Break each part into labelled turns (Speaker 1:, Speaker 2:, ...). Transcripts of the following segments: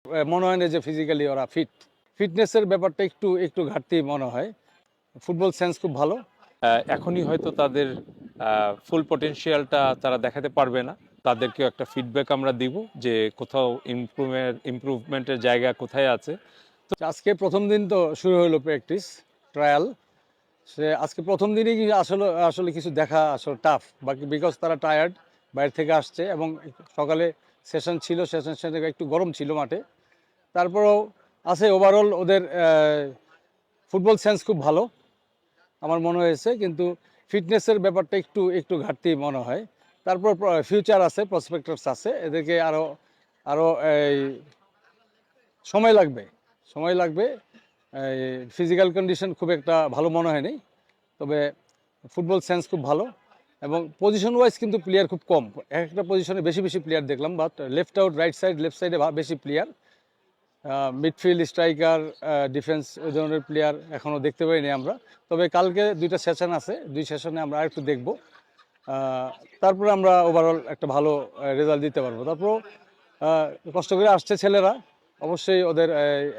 Speaker 1: মনে হয় না যে ফিজিক্যালি ওরা ফিটনেসের ব্যাপারটা একটু একটু ঘাটতি মনে হয়। ফুটবল সেন্স খুব ভালো।
Speaker 2: এখনই হয়তো তাদের ফুল পটেনশিয়ালটা তারা দেখাতে পারবে না, তাদেরকেও একটা ফিডব্যাক আমরা দিব যে কোথাও ইমপ্রুভমেন্টের জায়গা কোথায় আছে।
Speaker 1: আজকে প্রথম দিন তো শুরু হলো প্র্যাকটিস ট্রায়াল। সে আজকে প্রথম দিনই কি আসলে আসলে কিছু দেখা আসলে টাফ, বাকি বিকজ তারা টায়ার্ড, বাইরে থেকে আসছে এবং সকালে সেশন ছিল, সেশন একটু গরম ছিল মাঠে। তারপরেও আছে ওভারঅল ওদের ফুটবল সেন্স খুব ভালো আমার মনে হয়েছে, কিন্তু ফিটনেসের ব্যাপারটা একটু একটু ঘাটতি মনে হয়। তারপর ফিউচার আছে, প্রসপেক্টার্স আছে, এদেরকে আরও আরও এই সময় লাগবে। ফিজিক্যাল কন্ডিশন খুব একটা ভালো মনে হয়নি, তবে ফুটবল সেন্স খুব ভালো এবং পজিশন ওয়াইজ কিন্তু প্লেয়ার খুব কম। একটা পজিশনে বেশি বেশি প্লেয়ার দেখলাম, বাট লেফট আউট লেফট সাইডে বেশি প্লেয়ার। মিডফিল্ড, স্ট্রাইকার, ডিফেন্স ওই ধরনের প্লেয়ার এখনও দেখতে পাইনি আমরা। তবে কালকে দুইটা সেশন আছে, দুই সেশনে আমরা আরেকটু দেখব, তারপরে আমরা ওভারঅল একটা ভালো রেজাল্ট দিতে পারবো। তারপর কষ্ট করে আসছে ছেলেরা, অবশ্যই ওদের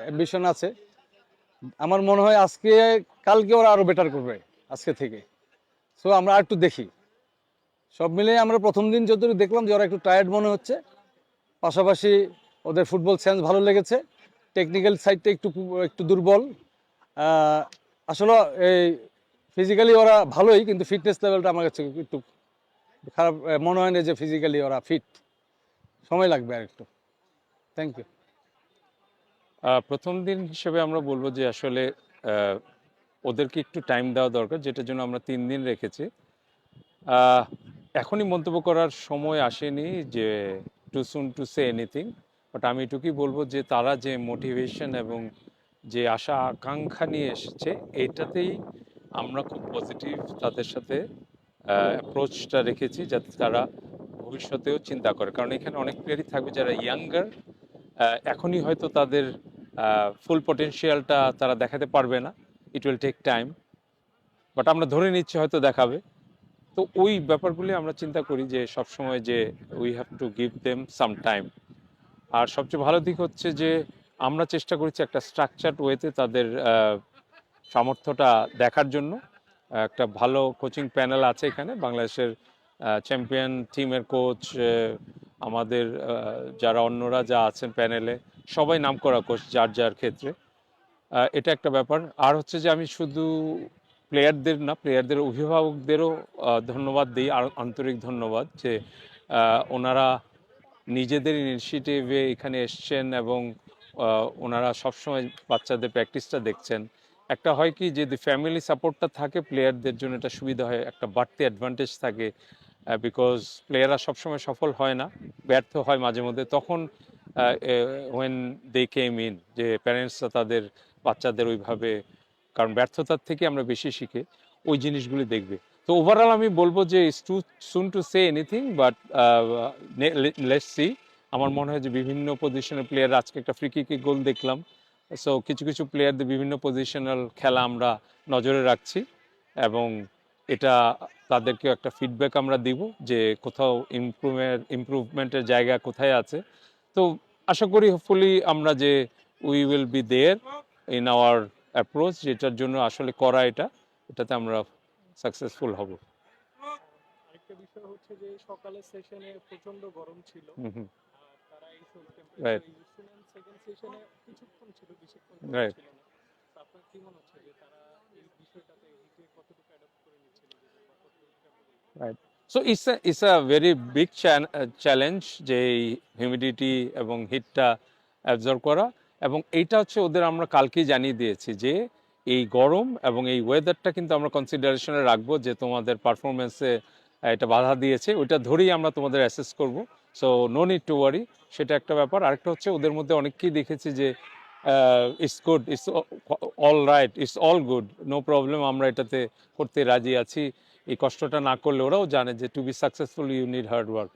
Speaker 1: অ্যাম্বিশন আছে। আমার মনে হয় কালকে ওরা আরও বেটার করবে আজকে থেকে। সো আমরা একটু দেখি। সব মিলিয়ে আমরা প্রথম দিন যতটুকু দেখলাম যে ওরা একটু টায়ার্ড মনে হচ্ছে, পাশাপাশি ওদের ফুটবল সেন্স ভালো লেগেছে। টেকনিক্যাল সাইডটা একটু একটু দুর্বল। আসলে এই ফিজিক্যালি ওরা ভালোই, কিন্তু ফিটনেস লেভেলটা আমার কাছে একটু খারাপ মনে হয় না যে ফিজিক্যালি ওরা ফিট। সময় লাগবে আর একটু। Thank you.
Speaker 2: প্রথম দিন হিসেবে আমরা বলবো যে আসলে ওদেরকে একটু টাইম দেওয়া দরকার, যেটার জন্য আমরা 3 দিন রেখেছি। এখনই মন্তব্য করার সময় আসেনি যে too soon to say anything, but আমি এটুকুই বলবো যে তারা যে মোটিভেশন এবং যে আশা আকাঙ্ক্ষা নিয়ে এসেছে, এটাতেই আমরা খুব পজিটিভ তাদের সাথে অ্যাপ্রোচটা রেখেছি, যাতে তারা ভবিষ্যতেও চিন্তা করে। কারণ এখানে অনেক প্লেয়ারই থাকবে যারা ইয়াঙ্গার, এখনই হয়তো তাদের ফুল পটেনশিয়ালটা তারা দেখাতে পারবে না, it will take time, but আমরা ধরে নিচ্ছি হয়তো দেখাবে। তো ওই ব্যাপারগুলি আমরা চিন্তা করি যে সবসময় যে we have to give them some time. আর সবচেয়ে ভালো দিক হচ্ছে যে আমরা চেষ্টা করেছি একটা স্ট্রাকচার্ড ওয়েতে তাদের সামর্থ্যটা দেখার জন্য। একটা ভালো কোচিং প্যানেল আছে এখানে, বাংলাদেশের চ্যাম্পিয়ন টিমের কোচ, আমাদের যারা অন্যরা যা আছেন প্যানেলে, সবাই নামকরা কোচ যার যার ক্ষেত্রে। এটা একটা ব্যাপার। আর হচ্ছে যে আমি শুধু প্লেয়ারদের না, প্লেয়ারদের অভিভাবকদেরও ধন্যবাদ দিই, আর আন্তরিক ধন্যবাদ যে ওনারা নিজেদের ইনিশিয়েটিভে এখানে এসছেন এবং ওনারা সবসময় বাচ্চাদের প্র্যাকটিসটা দেখছেন। একটা হয় কি, যদি ফ্যামিলি সাপোর্টটা থাকে প্লেয়ারদের জন্য এটা সুবিধা হয়, একটা বাড়তি অ্যাডভান্টেজ থাকে, বিকজ প্লেয়াররা সবসময় সফল হয় না, ব্যর্থ হয় মাঝে মধ্যে। তখন ওয়েন দে কেম ইন, যে প্যারেন্টসরা তাদের বাচ্চাদের ওইভাবে, কারণ ব্যর্থতার থেকে আমরা বেশি শিখি, ওই জিনিসগুলি দেখবে। তো ওভারঅল আমি বলবো যে it's too soon to say anything, but let's see. আমার মনে হয় যে বিভিন্ন পজিশনের প্লেয়ার, আজকে একটা ফ্রি কিকে গোল দেখলাম। সো কিছু কিছু প্লেয়ারদের বিভিন্ন পজিশনাল খেলা আমরা নজরে রাখছি, এবং এটা তাদেরকে একটা ফিডব্যাক আমরা দিব যে কোথাও ইমপ্রুভমেন্টের জায়গা কোথায় আছে। তো আশা করি হোপফুলি আমরা যে we will be there in our approach, যেটার জন্য আসলে করা এটাতে আমরা সাকসেসফুল হব।
Speaker 3: আরেকটা বিষয় হচ্ছে যে সকালের সেশনে প্রচন্ড গরম ছিল।
Speaker 2: হুম।
Speaker 3: তারা এই
Speaker 2: রাইট,
Speaker 3: টেম্পারেচার ইউজ করেন, সেকেন্ড সেশনে কিছুক্ষণ ছিল, বেশিক্ষণ
Speaker 2: রাইট,
Speaker 3: ছিল না। তো আপনার কি মনে হচ্ছে যে তারা এই বিষয়টাতে হিটে কতটুকু অ্যাডাপ্ট করে নিচ্ছে নিজেদের, বা কতটুকু capable?
Speaker 2: Right. So it's a very big challenge যে এই হিউমিডিটি এবং হিটটা অ্যাবজর্ব করা, এবং এইটা হচ্ছে ওদের আমরা কালকেই জানিয়ে দিয়েছি যে এই গরম এবং এই ওয়েদারটা কিন্তু আমরা কনসিডারেশনে রাখবো, যে তোমাদের পারফরমেন্সে এটা বাধা দিয়েছে, ওইটা ধরেই আমরা তোমাদের অ্যাসেস করব। So no need to worry, সেটা একটা ব্যাপার। আরেকটা হচ্ছে ওদের মধ্যে অনেককেই দেখেছি যে it's good, it's all right, it's all good, no problem, আমরা এটাতে করতে রাজি আছি। এই কষ্টটা না করলে ওরাও জানে যে to be successful you need hard work.